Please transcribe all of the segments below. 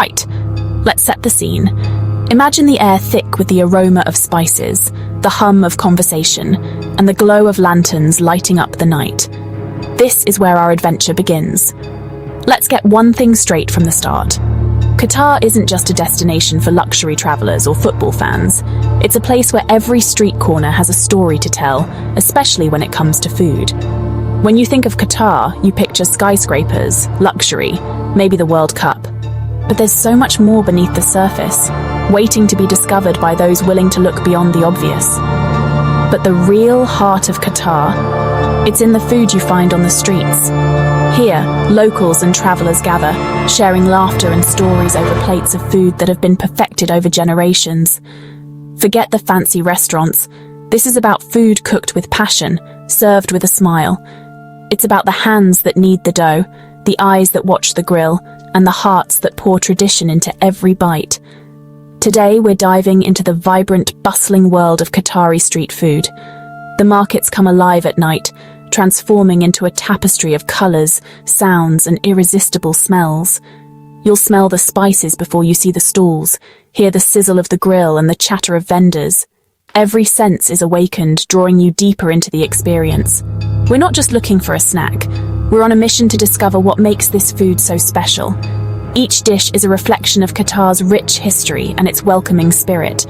Right, let's set the scene. Imagine the air thick with the aroma of spices, the hum of conversation, and the glow of lanterns lighting up the night. This is where our adventure begins. Let's get one thing straight from the start. Qatar isn't just a destination for luxury travelers or football fans. It's a place where every street corner has a story to tell, especially when it comes to food. When you think of Qatar, you picture skyscrapers, luxury, maybe the World Cup. But there's so much more beneath the surface, waiting to be discovered by those willing to look beyond the obvious. But the real heart of Qatar, it's in the food you find on the streets. Here, locals and travelers gather, sharing laughter and stories over plates of food that have been perfected over generations. Forget the fancy restaurants. This is about food cooked with passion, served with a smile. It's about the hands that knead the dough, the eyes that watch the grill, and the hearts that pour tradition into every bite. Today, we're diving into the vibrant, bustling world of Qatari street food. The markets come alive at night, transforming into a tapestry of colours, sounds, and irresistible smells. You'll smell the spices before you see the stalls, hear the sizzle of the grill and the chatter of vendors. Every sense is awakened, drawing you deeper into the experience. We're not just looking for a snack. We're on a mission to discover what makes this food so special. Each dish is a reflection of Qatar's rich history and its welcoming spirit.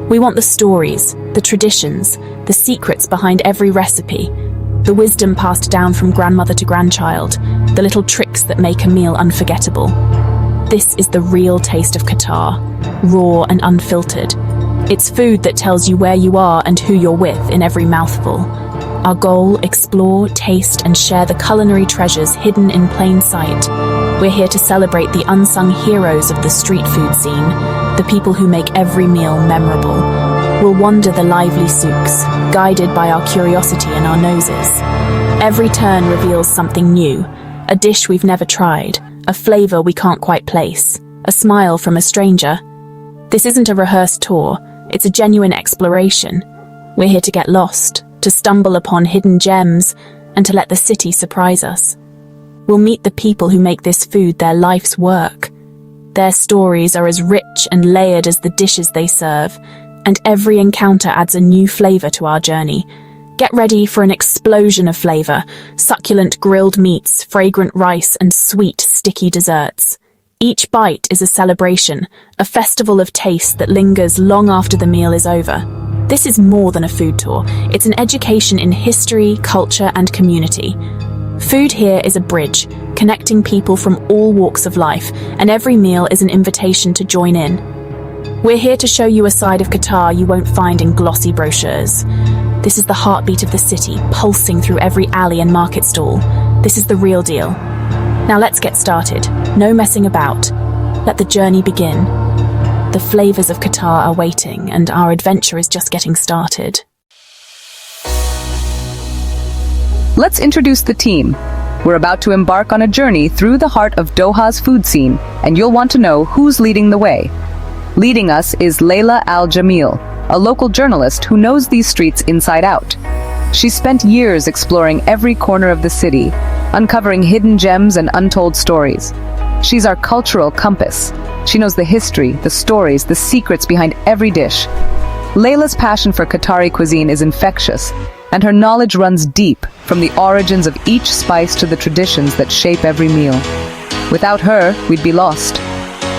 We want the stories, the traditions, the secrets behind every recipe, the wisdom passed down from grandmother to grandchild, the little tricks that make a meal unforgettable. This is the real taste of Qatar, raw and unfiltered. It's food that tells you where you are and who you're with in every mouthful. Our goal, explore, taste, and share the culinary treasures hidden in plain sight. We're here to celebrate the unsung heroes of the street food scene, the people who make every meal memorable. We'll wander the lively souks, guided by our curiosity and our noses. Every turn reveals something new, a dish we've never tried, a flavor we can't quite place, a smile from a stranger. This isn't a rehearsed tour, it's a genuine exploration. We're here to get lost, to stumble upon hidden gems, and to let the city surprise us. We'll meet the people who make this food their life's work. Their stories are as rich and layered as the dishes they serve, and every encounter adds a new flavor to our journey. Get ready for an explosion of flavor, succulent grilled meats, fragrant rice, and sweet, sticky desserts. Each bite is a celebration, a festival of taste that lingers long after the meal is over. This is more than a food tour. It's an education in history, culture, and community. Food here is a bridge, connecting people from all walks of life, and every meal is an invitation to join in. We're here to show you a side of Qatar you won't find in glossy brochures. This is the heartbeat of the city, pulsing through every alley and market stall. This is the real deal. Now let's get started. No messing about. Let the journey begin. The flavors of Qatar are waiting, and our adventure is just getting started. Let's introduce the team. We're about to embark on a journey through the heart of Doha's food scene, and you'll want to know who's leading the way. Leading us is Layla Al-Jamil, a local journalist who knows these streets inside out. She's spent years exploring every corner of the city, uncovering hidden gems and untold stories. She's our cultural compass. She knows the history, the stories, the secrets behind every dish. Layla's passion for Qatari cuisine is infectious, and her knowledge runs deep, from the origins of each spice to the traditions that shape every meal. Without her, we'd be lost.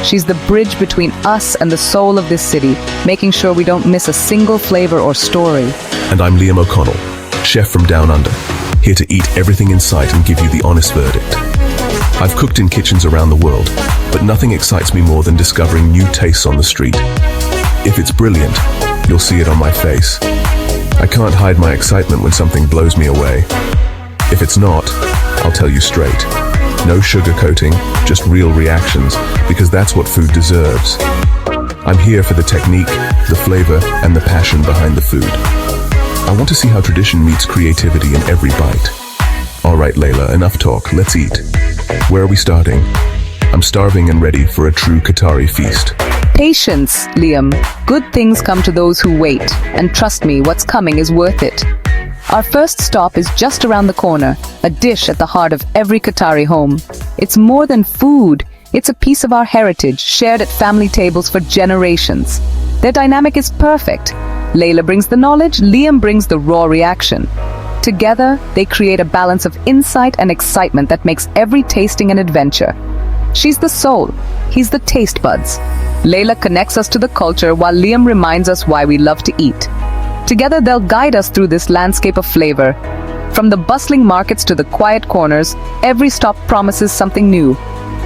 She's the bridge between us and the soul of this city, making sure we don't miss a single flavor or story. And I'm Liam O'Connell, chef from Down Under, here to eat everything in sight and give you the honest verdict. I've cooked in kitchens around the world, but nothing excites me more than discovering new tastes on the street. If it's brilliant, you'll see it on my face. I can't hide my excitement when something blows me away. If it's not, I'll tell you straight. No sugarcoating, just real reactions, because that's what food deserves. I'm here for the technique, the flavor, and the passion behind the food. I want to see how tradition meets creativity in every bite. All right, Layla, enough talk, let's eat. Where are we starting? I'm starving and ready for a true Qatari feast. Patience, Liam. Good things come to those who wait, and trust me, what's coming is worth it. Our first stop is just around the corner, a dish at the heart of every Qatari home. It's more than food, It's a piece of our heritage, shared at family tables for generations. Their dynamic is perfect. Layla brings the knowledge, Liam brings the raw reaction. Together, they create a balance of insight and excitement that makes every tasting an adventure. She's the soul, he's the taste buds. Layla connects us to the culture while Liam reminds us why we love to eat. Together, they'll guide us through this landscape of flavor. From the bustling markets to the quiet corners, every stop promises something new.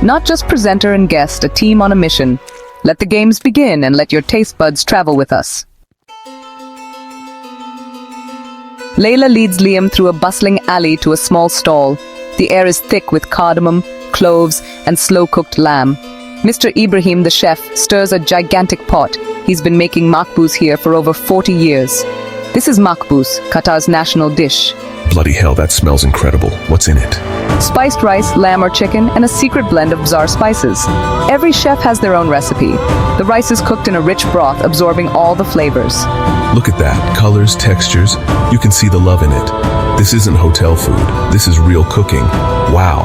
Not just presenter and guest, a team on a mission. Let the games begin and let your taste buds travel with us. Layla leads Liam through a bustling alley to a small stall. The air is thick with cardamom, cloves, and slow-cooked lamb. Mr. Ibrahim, the chef, stirs a gigantic pot. He's been making makbous here for over 40 years. This is makbous, Qatar's national dish. Bloody hell, that smells incredible. What's in it? Spiced rice, lamb or chicken, and a secret blend of bizarre spices. Every chef has their own recipe. The rice is cooked in a rich broth, absorbing all the flavors. Look at that. Colors, textures. You can see the love in it. This isn't hotel food. This is real cooking. Wow.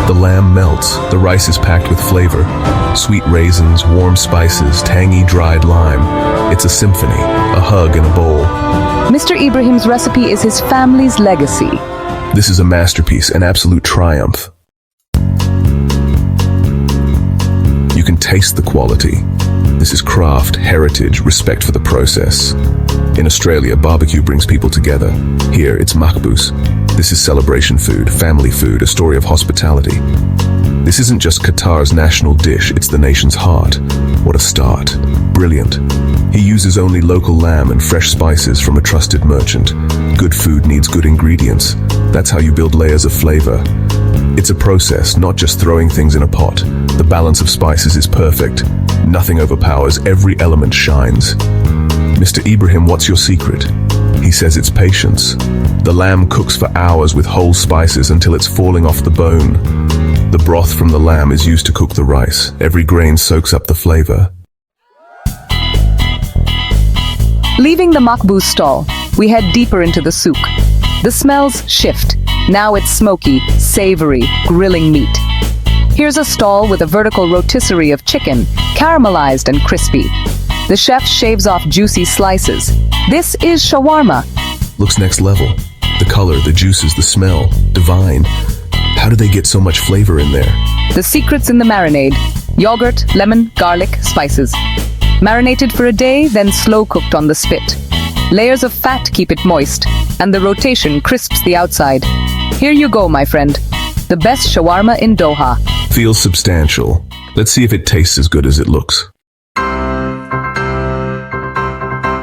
The lamb melts. The rice is packed with flavor. Sweet raisins, warm spices, tangy dried lime. It's a symphony, a hug in a bowl. Mr. Ibrahim's recipe is his family's legacy. This is a masterpiece, an absolute triumph. You can taste the quality. This is craft, heritage, respect for the process. In Australia, barbecue brings people together. Here, it's makbous. This is celebration food, family food, a story of hospitality. This isn't just Qatar's national dish, it's the nation's heart. What a start. Brilliant. He uses only local lamb and fresh spices from a trusted merchant. Good food needs good ingredients. That's how you build layers of flavor. It's a process, not just throwing things in a pot. The balance of spices is perfect. Nothing overpowers, every element shines. Mr. Ibrahim, what's your secret? He says it's patience. The lamb cooks for hours with whole spices until it's falling off the bone. The broth from the lamb is used to cook the rice. Every grain soaks up the flavor. Leaving the makbous stall, we head deeper into the souq. The smells shift. Now it's smoky, savory, grilling meat. Here's a stall with a vertical rotisserie of chicken, caramelized and crispy. The chef shaves off juicy slices. This is shawarma. Looks next level. The color, the juices, the smell, divine. How do they get so much flavor in there? The secret's in the marinade. Yogurt, lemon, garlic, spices. Marinated for a day, then slow cooked on the spit. Layers of fat keep it moist, and the rotation crisps the outside. Here you go, my friend. The best shawarma in Doha. Feels substantial. Let's see if it tastes as good as it looks.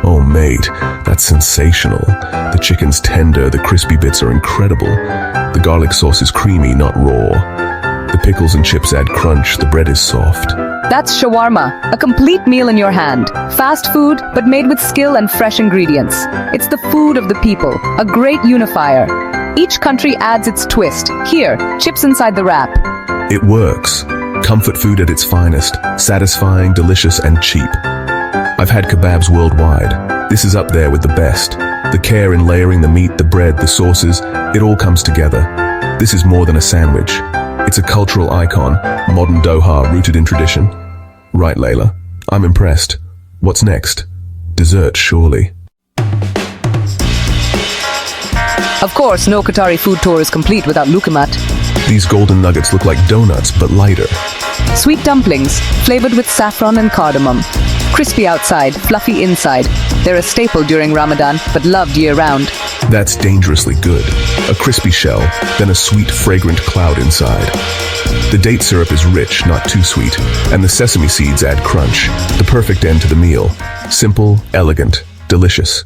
Oh mate, that's sensational. The chicken's tender, the crispy bits are incredible. The garlic sauce is creamy, not raw. The pickles and chips add crunch, the bread is soft. That's shawarma, a complete meal in your hand. Fast food, but made with skill and fresh ingredients. It's the food of the people, a great unifier. Each country adds its twist. Here, chips inside the wrap. It works. Comfort food at its finest, satisfying, delicious, and cheap. I've had kebabs worldwide. This is up there with the best. The care in layering the meat, the bread, the sauces, it all comes together. This is more than a sandwich. It's a cultural icon, modern Doha rooted in tradition. Right, Layla. I'm impressed. What's next? Dessert, surely. Of course, no Qatari food tour is complete without lukamat. These golden nuggets look like donuts, but lighter. Sweet dumplings, flavored with saffron and cardamom. Crispy outside, fluffy inside. They're a staple during Ramadan, but loved year-round. That's dangerously good. A crispy shell, then a sweet, fragrant cloud inside. The date syrup is rich, not too sweet, and the sesame seeds add crunch. The perfect end to the meal. Simple, elegant, delicious.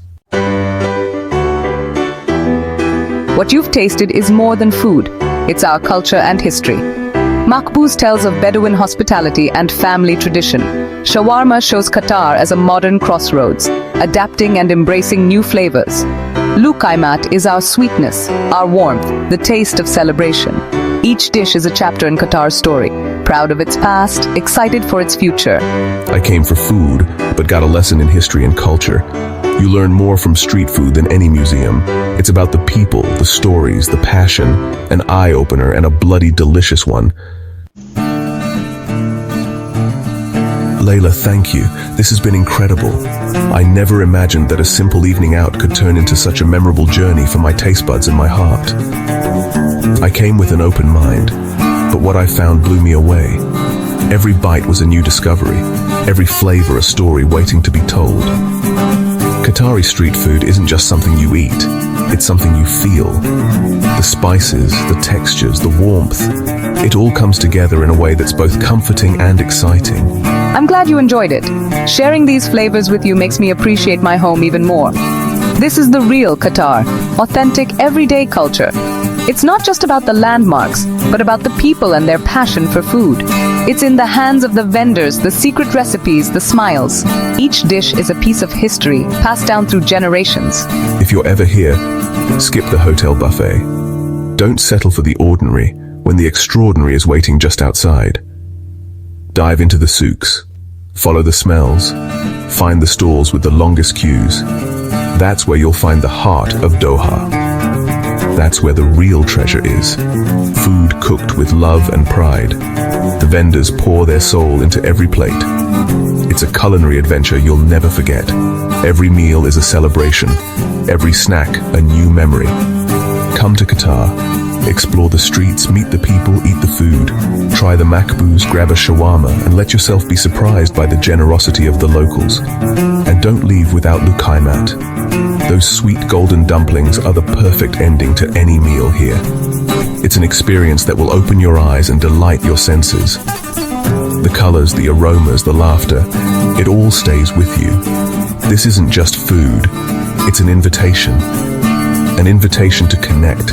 What you've tasted is more than food. It's our culture and history. Makbous tells of Bedouin hospitality and family tradition. Shawarma shows Qatar as a modern crossroads, adapting and embracing new flavors. Luqaimat is our sweetness, our warmth, the taste of celebration. Each dish is a chapter in Qatar's story, proud of its past, excited for its future. I came for food, but got a lesson in history and culture. You learn more from street food than any museum. It's about the people, the stories, the passion, an eye-opener and a bloody delicious one. Layla, thank you. This has been incredible. I never imagined that a simple evening out could turn into such a memorable journey for my taste buds and my heart. I came with an open mind, but what I found blew me away. Every bite was a new discovery, every flavor a story waiting to be told. Qatari street food isn't just something you eat, it's something you feel. The spices, the textures, the warmth, it all comes together in a way that's both comforting and exciting. I'm glad you enjoyed it. Sharing these flavors with you makes me appreciate my home even more. This is the real Qatar, authentic everyday culture. It's not just about the landmarks, but about the people and their passion for food. It's in the hands of the vendors, the secret recipes, the smiles. Each dish is a piece of history passed down through generations. If you're ever here, skip the hotel buffet. Don't settle for the ordinary when the extraordinary is waiting just outside. Dive into the souks, follow the smells, find the stalls with the longest queues. That's where you'll find the heart of Doha. That's where the real treasure is. Food cooked with love and pride. The vendors pour their soul into every plate. It's a culinary adventure you'll never forget. Every meal is a celebration. Every snack, a new memory. Come to Qatar. Explore the streets, meet the people, eat the food. Try the makboos, grab a shawarma, and let yourself be surprised by the generosity of the locals. And don't leave without lukaimat. Those sweet golden dumplings are the perfect ending to any meal here. It's an experience that will open your eyes and delight your senses. The colors, the aromas, the laughter, it all stays with you. This isn't just food, it's an invitation. An invitation to connect,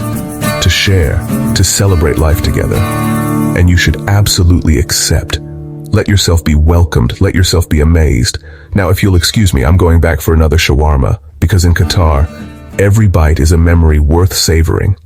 to share, to celebrate life together. And you should absolutely accept. Let yourself be welcomed, let yourself be amazed. Now, if you'll excuse me, I'm going back for another shawarma, because in Qatar, every bite is a memory worth savoring.